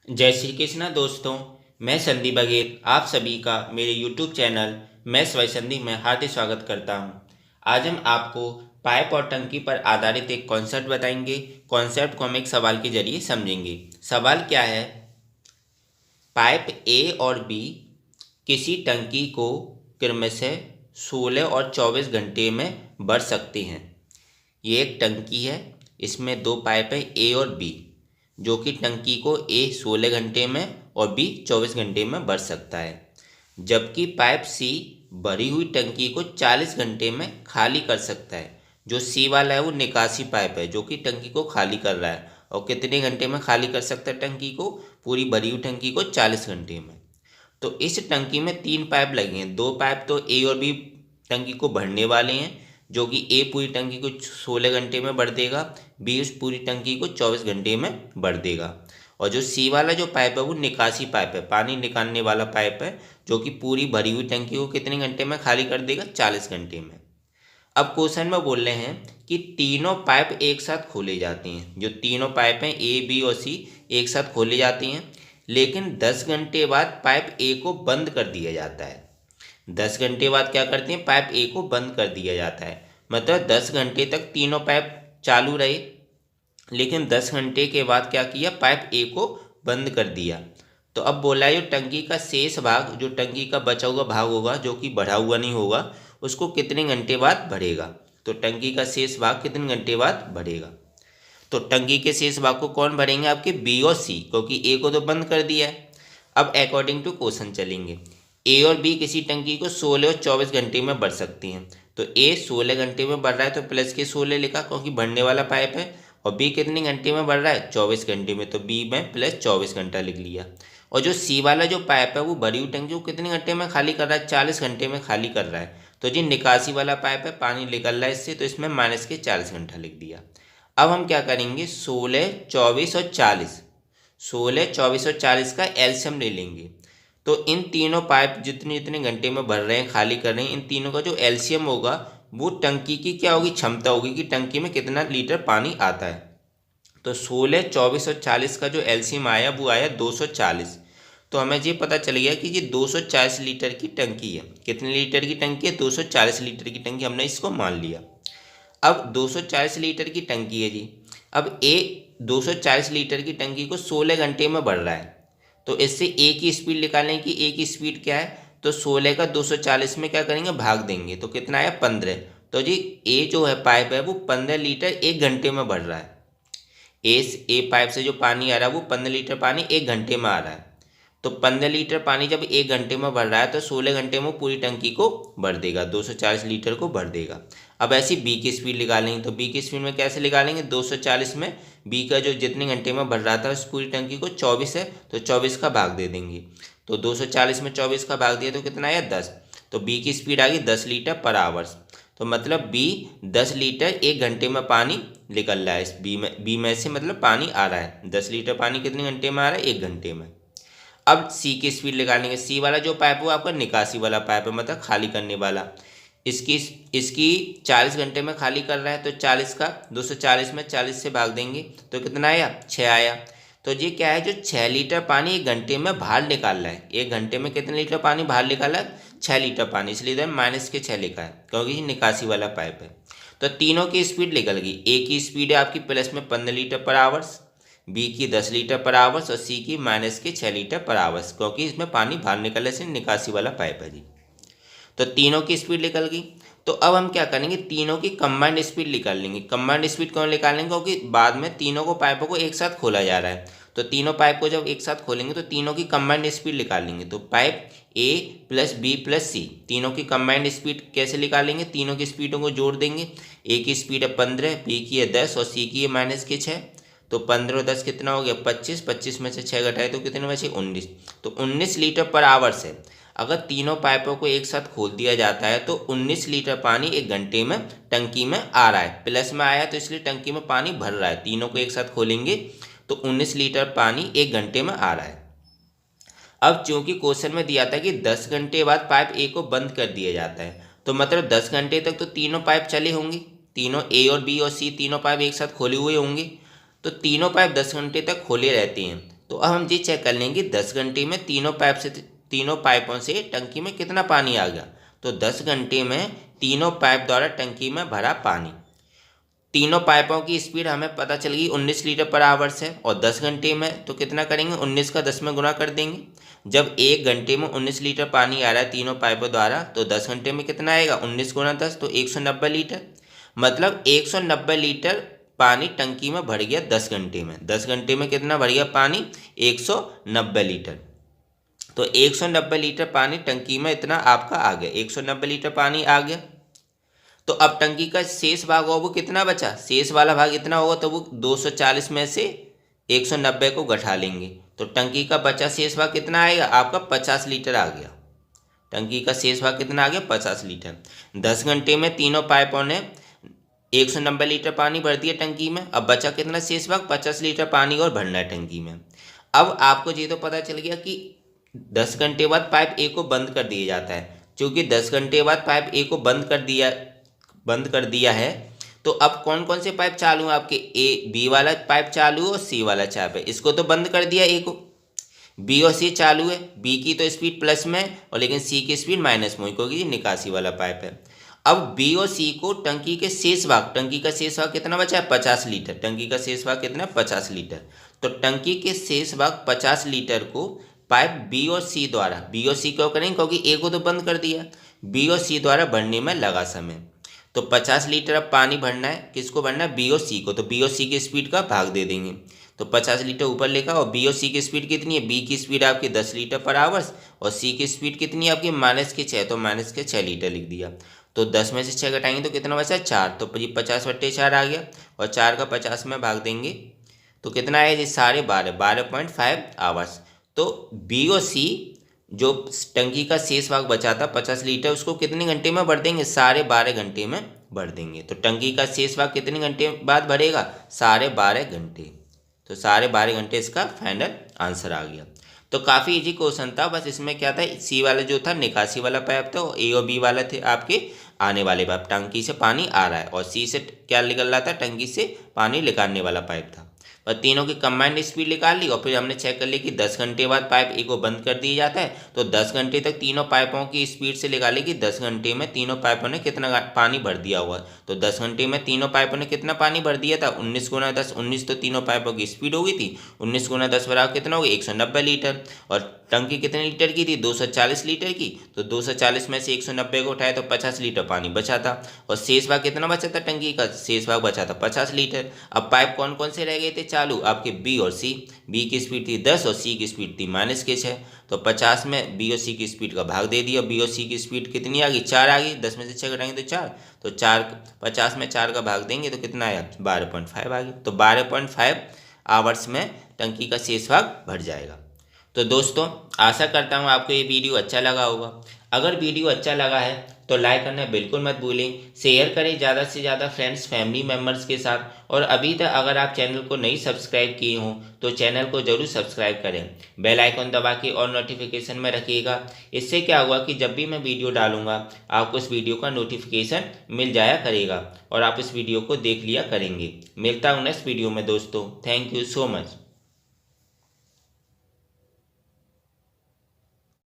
जय श्री कृष्णा दोस्तों। मैं संदीप बघेल आप सभी का मेरे YouTube channel maths by Sandeep में हार्दिक स्वागत करता हूं। आज हम आपको पाइप और टंकी पर आधारित एक कॉन्सेप्ट बताएंगे। कॉन्सेप्ट को हम एक सवाल के जरिए समझेंगे। सवाल क्या है? पाइप ए और बी किसी टंकी को क्रमशः 16 और 24 घंटे में भर सकते हैं। ये एक टंकी है, इसमें दो पाइप है ए और बी, जो कि टंकी को ए 16 घंटे में और बी 24 घंटे में भर सकता है। जबकि पाइप सी भरी हुई टंकी को 40 घंटे में खाली कर सकता है। जो सी वाला है वो निकासी पाइप है, जो कि टंकी को खाली कर रहा है। और कितने घंटे में खाली कर सकता है टंकी को? पूरी भरी हुई टंकी को 40 घंटे में। तो इस टंकी में तीन पाइप लगे हैं। दो पाइप तो ए और बी टंकी को भरने वाले हैं, जो कि ए पूरी टंकी को 16 घंटे में भर देगा, बी उस पूरी टंकी को 24 घंटे में भर देगा। और जो सी वाला जो पाइप है वो निकासी पाइप है, पानी निकालने वाला पाइप है, जो कि पूरी भरी हुई टंकी को कितने घंटे में खाली कर देगा? 40 घंटे में। अब क्वेश्चन में बोल रहे हैं कि तीनों पाइप एक साथ खोले जाते हैं। जो तीनों पाइप हैं ए बी और सी एक साथ खोले जाते हैं, लेकिन 10 घंटे बाद पाइप ए को बंद कर दिया जाता है। 10 घंटे बाद क्या करते हैं? पाइप ए को बंद कर दिया जाता है। मतलब 10 घंटे तक तीनों पाइप चालू रहे, लेकिन 10 घंटे के बाद क्या किया? पाइप ए को बंद कर दिया। तो अब बोला है जो टंकी का शेष भाग, जो टंकी का बचा हुआ भाग होगा, जो कि भरा हुआ नहीं होगा, उसको कितने घंटे बाद भरेगा? तो टंकी का शेष भाग कितने घंटे बाद भरेगा? तो टंकी के शेष भाग को कौन भरेंगे? आपके बी और सी, क्योंकि ए को तो बंद कर दिया है। अब अकॉर्डिंग टू क्वेश्चन चलेंगे। ए और बी किसी टंकी को 16 और 24 घंटे में भर सकती हैं। तो ए 16 घंटे में भर रहा है तो प्लस के 16 लिखा, क्योंकि भरने वाला पाइप है। और बी कितने घंटे में भर रहा है? 24 घंटे में, तो बी में प्लस 24 घंटा लिख लिया। और जो सी वाला जो पाइप है वो भरी हुई टंकी को कितने घंटे में खाली कर रहा है? 40 घंटे में खाली कर रहा है। तो जी निकासी वाला पाइप है, पानी निकल रहा है इससे, तो इसमें माइनस के 40 घंटा लिख दिया। अब हम क्या करेंगे? 16, 24 और 40, 16, 24 और 40 का एलसीएम ले लेंगे। तो इन तीनों पाइप जितने जितने घंटे में भर रहे हैं, खाली कर रहे हैं, इन तीनों का जो एलसीएम होगा वो टंकी की क्या होगी? क्षमता होगी कि टंकी में कितना लीटर पानी आता है। तो 16, 24 और 40 का जो एलसीएम आया वो आया 240। तो हमें ये पता चल गया कि ये 240 लीटर की टंकी है। कितने लीटर की टंकी है? 240 लीटर की टंकी, हमने इसको मान लिया। अब 240 लीटर की टंकी है जी। अब ए 240 लीटर की टंकी को 16 घंटे में भर रहा है। तो इससे ए की स्पीड निकालें कि ए की स्पीड क्या है। तो 16 का 240 में क्या करेंगे? भाग देंगे, तो कितना आया? 15। तो जी ए जो है पाइप है वो 15 लीटर एक घंटे में भर रहा है। ए पाइप से जो पानी आ रहा है वो 15 लीटर पानी एक घंटे में आ रहा है। तो 15 लीटर पानी जब एक घंटे में भर रहा है तो 16 घंटे में पूरी टंकी को भर देगा, 240 लीटर को भर देगा। अब ऐसी बी की स्पीड निकालेंगे, तो बी की स्पीड में कैसे निकालेंगे? 240 में बी का जो जितने घंटे में भर रहा था उस पूरी टंकी को 24 है, तो 24 का भाग दे देंगे। तो 240 में 24 का भाग दिया तो कितना आया? 10। तो बी की स्पीड आ गई 10 लीटर पर आवर्स। तो मतलब बी 10 लीटर एक घंटे में पानी निकल रहा है। इस बी में से मतलब पानी आ रहा है। 10 लीटर पानी कितने घंटे में आ रहा है? एक घंटे में। अब सी की स्पीड निकालेंगे। सी वाला जो पाइप है वो आपका निकासी वाला पाइप है, मतलब खाली करने वाला। इसकी इसकी 40 घंटे में खाली कर रहा है, तो 40 का 240 में 40 से भाग देंगे तो कितना आया? 6 आया। तो ये क्या है? जो 6 लीटर पानी एक घंटे में बाहर निकाल रहा है। एक घंटे में कितने लीटर पानी बाहर निकाला है? 6 लीटर पानी, इसलिए इधर माइनस के 6 लिखा है, क्योंकि ये निकासी वाला पाइप है। तो तीनों की स्पीड निकल गई। ए की स्पीड है आपकी प्लस में 15 लीटर पर आवर्स, बी की 10 लीटर पर आवर्स और सी की माइनस के 6 लीटर पर आवर्स, क्योंकि इसमें पानी बाहर निकलने से निकासी वाला पाइप है जी। तो तीनों की स्पीड निकल गई। तो अब हम क्या करेंगे? तीनों की कंबाइंड स्पीड निकाल लेंगे। कंबाइंड स्पीड कौन निकालेंगे? क्योंकि बाद में तीनों को पाइपों को एक साथ खोला जा रहा है, तो तीनों पाइप को जब एक साथ खोलेंगे तो तीनों की कंबाइंड स्पीड निकालेंगे। तो pipe A plus B plus C, तीनों की कंबाइंड स्पीड कैसे निकालेंगे? तीनों की स्पीडों को जोड़ देंगे। ए की स्पीड है 15, बी की है 10 और सी की है माइनस के 6। तो 15 और 10 कितना हो गया? 25। 25 में से 6 घटाए तो कितने बचे? 19। तो 19 लीटर पर आवर्स है। अगर तीनों पाइपों को एक साथ खोल दिया जाता है तो 19 लीटर पानी एक घंटे में टंकी में आ रहा है। प्लस में आया तो इसलिए टंकी में पानी भर रहा है। तीनों को एक साथ खोलेंगे तो 19 लीटर पानी एक घंटे में आ रहा है। अब चूंकि क्वेश्चन में दिया था कि 10 घंटे बाद पाइप ए को बंद कर दिया जाता है, तो मतलब 10 घंटे तक तो तीनों पाइप चले होंगे। तीनों ए और बी और सी तीनों पाइप एक साथ खोले हुए होंगे। तो तीनों पाइप 10 घंटे तक खोले रहते हैं। तो अब हम ये चेक कर लेंगे 10 घंटे में तीनों पाइपों से टंकी में कितना पानी आ गया। तो 10 घंटे में तीनों पाइप द्वारा टंकी में भरा पानी, तीनों पाइपों की स्पीड हमें पता चल गई 19 लीटर पर आवर्स है। और 10 घंटे में तो कितना करेंगे, 19 का 10 में गुना कर देंगे। जब 1 घंटे में 19 लीटर पानी आ रहा है तीनों पाइपों द्वारा, तो 10 घंटे में कितना आएगा, 19 गुना 10 तो 190 लीटर। मतलब 190 लीटर पानी टंकी में भर गया 10 घंटे में। 10 घंटे में कितना भर गया पानी, 190 लीटर। तो 190 लीटर पानी टंकी में इतना आपका आ गया, 190 लीटर पानी आ गया। तो अब टंकी का शेष भाग होगा वो कितना बचा, शेष वाला भाग इतना होगा, तो वो 240 में से 190 को घटा लेंगे। तो टंकी का बचा शेष भाग कितना आएगा आपका, 50 लीटर आ गया। टंकी का शेष भाग कितना आ गया, 50 लीटर। 10 घंटे में तीनों पाइपों ने 190 लीटर पानी भर दिया टंकी में। अब बचा कितना शेष भाग, 50 लीटर पानी और भरना है टंकी में। अब आपको ये तो पता चल गया कि 10 घंटे बाद पाइप ए को बंद कर दिया जाता है। क्योंकि 10 घंटे बाद पाइप ए को बंद कर दिया है, तो अब कौन कौन से पाइप चालू हैं आपके, ए बी वाला पाइप चालू है और सी वाला चाइप है। इसको तो बंद कर दिया ए को, बी और सी चालू है। बी की तो स्पीड प्लस में है और लेकिन सी की स्पीड माइनस में, क्योंकि निकासी वाला पाइप है। अब बी और सी को टंकी का शेष भाग कितना बचा है, 50 लीटर। टंकी का शेष भाग कितना, 50 लीटर। तो टंकी के शेष भाग 50 लीटर को पाइप बी और सी क्यों करेंगे, क्योंकि ए को तो बंद कर दिया, बी और सी द्वारा भरने में लगा समय। तो 50 लीटर अब पानी भरना है, किसको भरना है, बी और सी को। तो बी और सी की स्पीड का भाग दे देंगे। तो 50 लीटर ऊपर लिखा, और बी और सी की स्पीड कितनी है, बी की स्पीड आपकी 10 लीटर पर आवर्स और सी की स्पीड कितनी है आपकी -6, तो -6 लीटर लिख दिया। तो 10 में से 6 घटाएंगे तो कितना बचा, 4। तो ये 50/4 आ गया, और 4 का 50 में भाग देंगे तो कितना आया जी, 12.5 आवर्स। तो बी और सी जो टंकी का शेष भाग बचा था 50 लीटर, उसको कितने घंटे में भर देंगे, 12.5 घंटे में भर देंगे। तो टंकी का शेष भाग कितने घंटे बाद भरेगा, 12.5 घंटे। तो 12.5 घंटे इसका फाइनल आंसर आ गया। तो काफ़ी इजी क्वेश्चन था। बस इसमें क्या था, सी वाला जो था निकासी वाला पाइप था, और ए और बी वाला थे आपके आने वाले पाइप। टंकी से पानी आ रहा है और सी से क्या निकल रहा था, टंकी से पानी निकालने वाला पाइप था। और तीनों की कंबाइंड स्पीड निकाल ली, और फिर हमने चेक कर लिया कि 10 घंटे बाद पाइप ए को बंद कर दिया जाता है। तो 10 घंटे तक तीनों पाइपों की स्पीड से निकाले कि 10 घंटे में तीनों पाइपों ने कितना पानी भर दिया हुआ। तो 10 घंटे में तीनों पाइपों ने कितना पानी भर दिया था, 19 गुना 10। 19 तो तीनों पाइपों की स्पीड हो गई थी, 19 गुना 10 बराबर कितना हो गया, 190 लीटर। और टंकी कितने लीटर की थी, 240 लीटर की। तो 240 में से 190 को उठाए तो 50 लीटर पानी बचा था। और शेष भाग कितना बचा था, टंकी का शेष भाग बचा था 50 लीटर। अब पाइप कौन कौन से रह गए थे चालू, आपके बी और सी। बी की स्पीड थी 10 और सी की स्पीड थी -6। तो 50 में बी और सी की स्पीड का भाग दे दिया। बी और सी की स्पीड कितनी आ गई, 4 आ गई। 10 में से 6 घटाएंगे तो 4। तो 50 में 4 का भाग देंगे तो कितना आया, 12.5 आ गया। तो 12.5 आवर्स में टंकी का शेष भाग भर जाएगा। तो दोस्तों आशा करता हूँ आपको ये वीडियो अच्छा लगा होगा। अगर वीडियो अच्छा लगा है तो लाइक करना बिल्कुल मत भूलें, शेयर करें ज़्यादा से ज़्यादा फ्रेंड्स फैमिली मेम्बर्स के साथ। और अभी तक अगर आप चैनल को नहीं सब्सक्राइब किए हों तो चैनल को ज़रूर सब्सक्राइब करें, बेल आइकन दबा के और नोटिफिकेशन में रखिएगा। इससे क्या होगा कि जब भी मैं वीडियो डालूंगा आपको उस वीडियो का नोटिफिकेशन मिल जाया करेगा और आप इस वीडियो को देख लिया करेंगे। मिलता हूँ नेक्स्ट वीडियो में दोस्तों। Thank you so much.